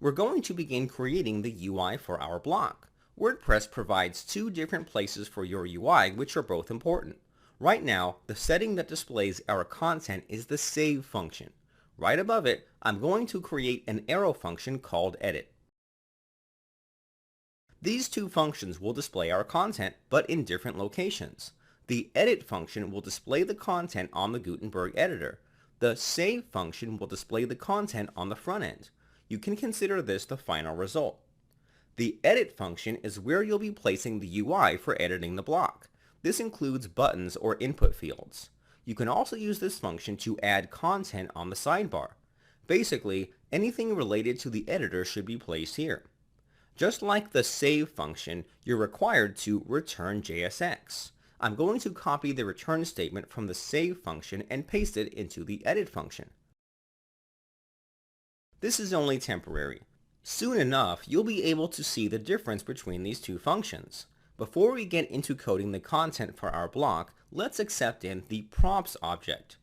We're going to begin creating the UI for our block. WordPress provides two different places for your UI, which are both important. Right now, the setting that displays our content is the Save function. Right above it, I'm going to create an arrow function called Edit. These two functions will display our content, but in different locations. The Edit function will display the content on the Gutenberg editor. The Save function will display the content on the front end. You can consider this the final result. The Edit function is where you'll be placing the UI for editing the block. This includes buttons or input fields. You can also use this function to add content on the sidebar. Basically, anything related to the editor should be placed here. Just like the Save function, you're required to return JSX. I'm going to copy the return statement from the Save function and paste it into the Edit function. This is only temporary. Soon enough, you'll be able to see the difference between these two functions. Before we get into coding the content for our block, let's accept in the props object.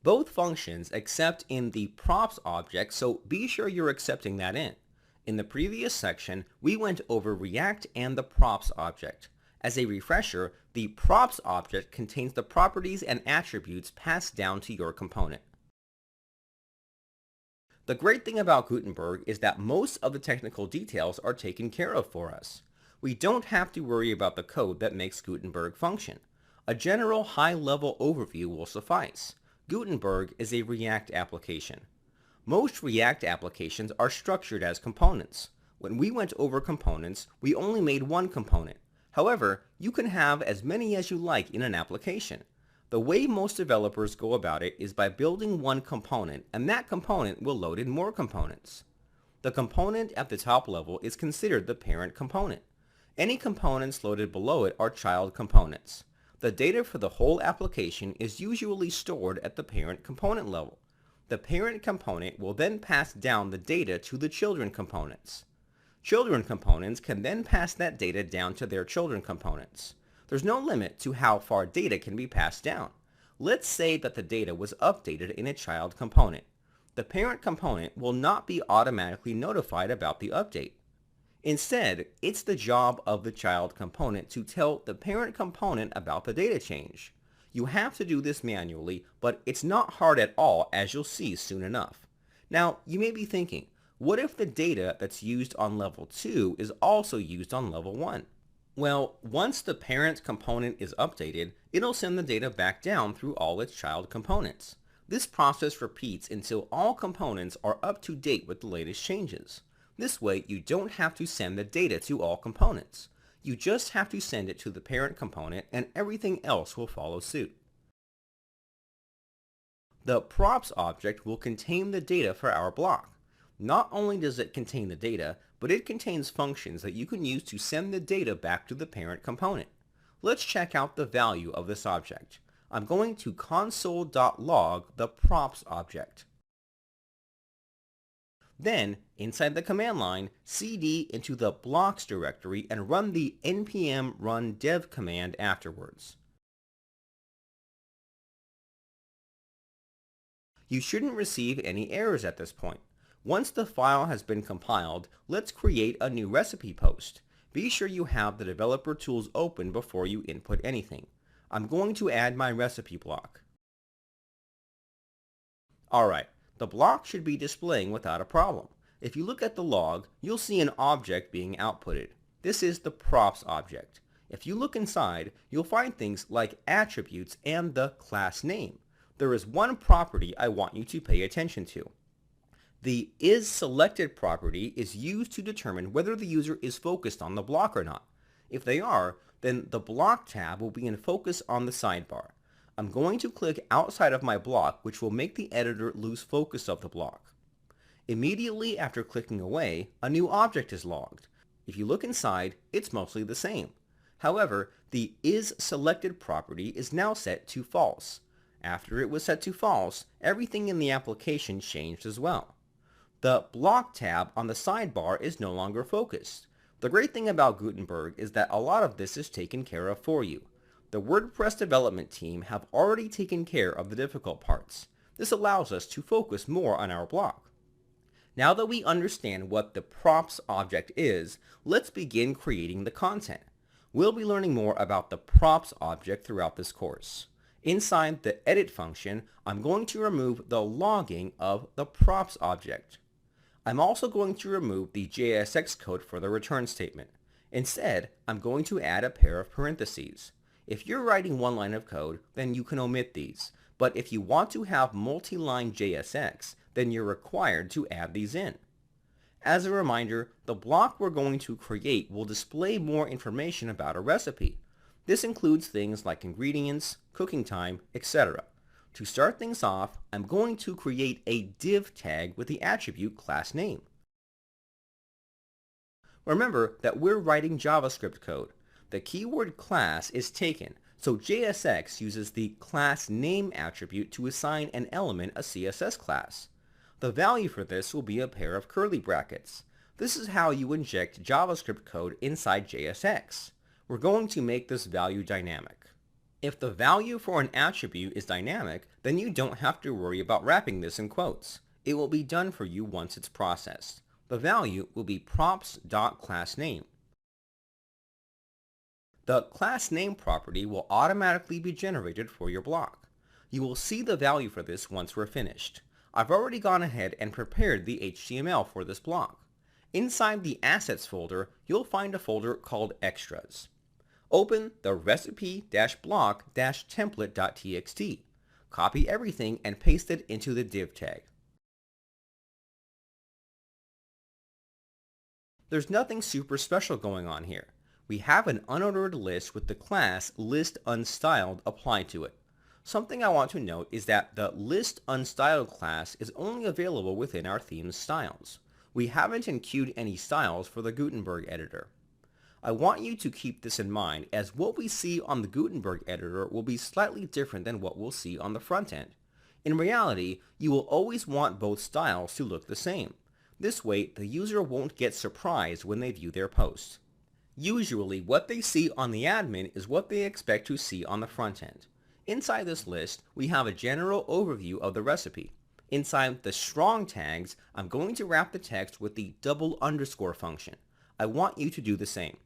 Both functions accept in the props object, so be sure you're accepting that in. In the previous section, we went over React and the props object. As a refresher, the props object contains the properties and attributes passed down to your component. The great thing about Gutenberg is that most of the technical details are taken care of for us. We don't have to worry about the code that makes Gutenberg function. A general high-level overview will suffice. Gutenberg is a React application. Most React applications are structured as components. When we went over components, we only made one component. However, you can have as many as you like in an application. The way most developers go about it is by building one component, and that component will load in more components. The component at the top level is considered the parent component. Any components loaded below it are child components. The data for the whole application is usually stored at the parent component level. The parent component will then pass down the data to the children components. Children components can then pass that data down to their children components. There's no limit to how far data can be passed down. Let's say that the data was updated in a child component. The parent component will not be automatically notified about the update. Instead, it's the job of the child component to tell the parent component about the data change. You have to do this manually, but it's not hard at all, as you'll see soon enough. Now, you may be thinking, what if the data that's used on level 2 is also used on level 1? Well, once the parent component is updated, it'll send the data back down through all its child components. This process repeats until all components are up to date with the latest changes. This way, you don't have to send the data to all components. You just have to send it to the parent component and everything else will follow suit. The props object will contain the data for our block. Not only does it contain the data, but it contains functions that you can use to send the data back to the parent component. Let's check out the value of this object. I'm going to console.log the props object. Then, inside the command line, cd into the blocks directory and run the npm run dev command afterwards. You shouldn't receive any errors at this point. Once the file has been compiled, let's create a new recipe post. Be sure you have the developer tools open before you input anything. I'm going to add my recipe block. Alright, the block should be displaying without a problem. If you look at the log, you'll see an object being outputted. This is the props object. If you look inside, you'll find things like attributes and the class name. There is one property I want you to pay attention to. The isSelected property is used to determine whether the user is focused on the block or not. If they are, then the block tab will be in focus on the sidebar. I'm going to click outside of my block, which will make the editor lose focus of the block. Immediately after clicking away, a new object is logged. If you look inside, it's mostly the same. However, the isSelected property is now set to false. After it was set to false, everything in the application changed as well. The block tab on the sidebar is no longer focused. The great thing about Gutenberg is that a lot of this is taken care of for you. The WordPress development team have already taken care of the difficult parts. This allows us to focus more on our block. Now that we understand what the props object is, let's begin creating the content. We'll be learning more about the props object throughout this course. Inside the edit function, I'm going to remove the logging of the props object. I'm also going to remove the JSX code for the return statement. Instead, I'm going to add a pair of parentheses. If you're writing one line of code, then you can omit these. But if you want to have multi-line JSX, then you're required to add these in. As a reminder, the block we're going to create will display more information about a recipe. This includes things like ingredients, cooking time, etc. To start things off, I'm going to create a div tag with the attribute class name. Remember that we're writing JavaScript code. The keyword class is taken, so JSX uses the class name attribute to assign an element a CSS class. The value for this will be a pair of curly brackets. This is how you inject JavaScript code inside JSX. We're going to make this value dynamic. If the value for an attribute is dynamic, then you don't have to worry about wrapping this in quotes. It will be done for you once it's processed. The value will be props.className. The class name property will automatically be generated for your block. You will see the value for this once we're finished. I've already gone ahead and prepared the HTML for this block. Inside the Assets folder, you'll find a folder called Extras. Open the recipe-block-template.txt. Copy everything and paste it into the div tag. There's nothing super special going on here. We have an unordered list with the class listUnstyled applied to it. Something I want to note is that the listUnstyled class is only available within our theme's styles. We haven't enqueued any styles for the Gutenberg editor. I want you to keep this in mind, as what we see on the Gutenberg editor will be slightly different than what we'll see on the front end. In reality, you will always want both styles to look the same. This way, the user won't get surprised when they view their post. Usually, what they see on the admin is what they expect to see on the front end. Inside this list, we have a general overview of the recipe. Inside the strong tags, I'm going to wrap the text with the double underscore function. I want you to do the same.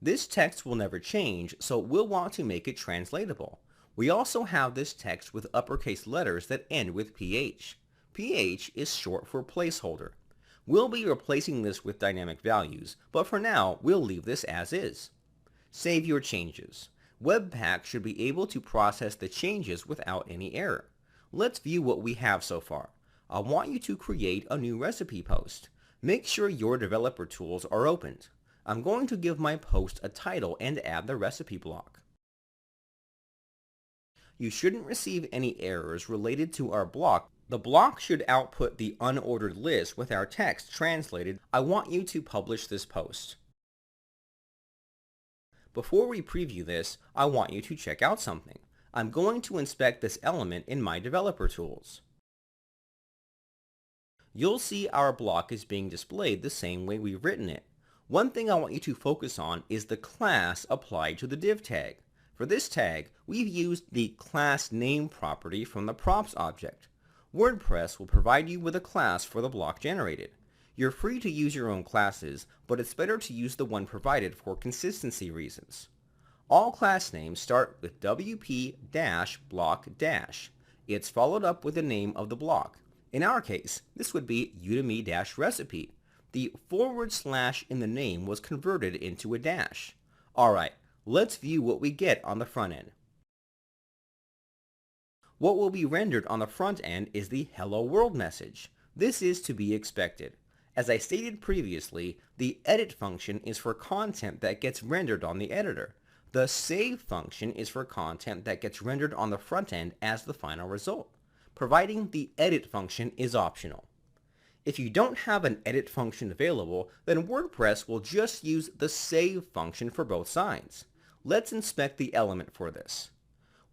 This text will never change, so we'll want to make it translatable. We also have this text with uppercase letters that end with PH. PH is short for placeholder. We'll be replacing this with dynamic values, but for now, we'll leave this as is. Save your changes. Webpack should be able to process the changes without any error. Let's view what we have so far. I want you to create a new recipe post. Make sure your developer tools are opened. I'm going to give my post a title and add the recipe block. You shouldn't receive any errors related to our block. The block should output the unordered list with our text translated. I want you to publish this post. Before we preview this, I want you to check out something. I'm going to inspect this element in my developer tools. You'll see our block is being displayed the same way we've written it. One thing I want you to focus on is the class applied to the div tag. For this tag, we've used the class name property from the props object. WordPress will provide you with a class for the block generated. You're free to use your own classes, but it's better to use the one provided for consistency reasons. All class names start with WP-block-. It's followed up with the name of the block. In our case, this would be Udemy-recipe. The / in the name was converted into a dash. Alright, let's view what we get on the front end. What will be rendered on the front end is the Hello World message. This is to be expected. As I stated previously, the edit function is for content that gets rendered on the editor. The save function is for content that gets rendered on the front end as the final result, providing the edit function is optional. If you don't have an edit function available, then WordPress will just use the save function for both sides. Let's inspect the element for this.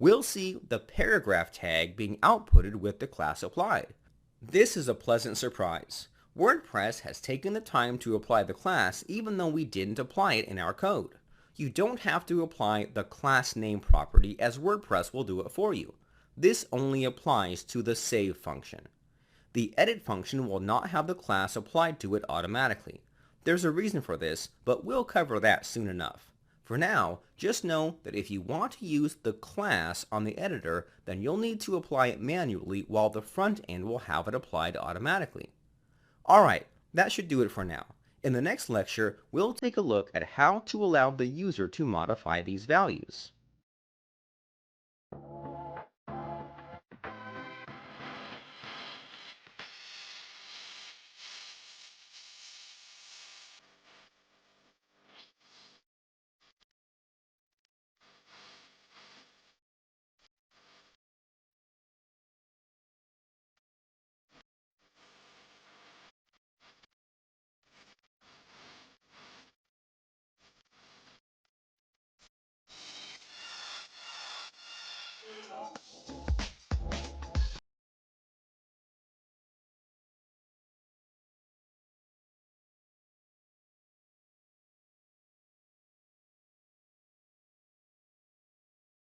we'll see the paragraph tag being outputted with the class applied. This is a pleasant surprise. WordPress has taken the time to apply the class even though we didn't apply it in our code. You don't have to apply the class name property as WordPress will do it for you. This only applies to the save function. The edit function will not have the class applied to it automatically. There's a reason for this, but we'll cover that soon enough. For now, just know that if you want to use the class on the editor, then you'll need to apply it manually while the front end will have it applied automatically. Alright, that should do it for now. In the next lecture, we'll take a look at how to allow the user to modify these values.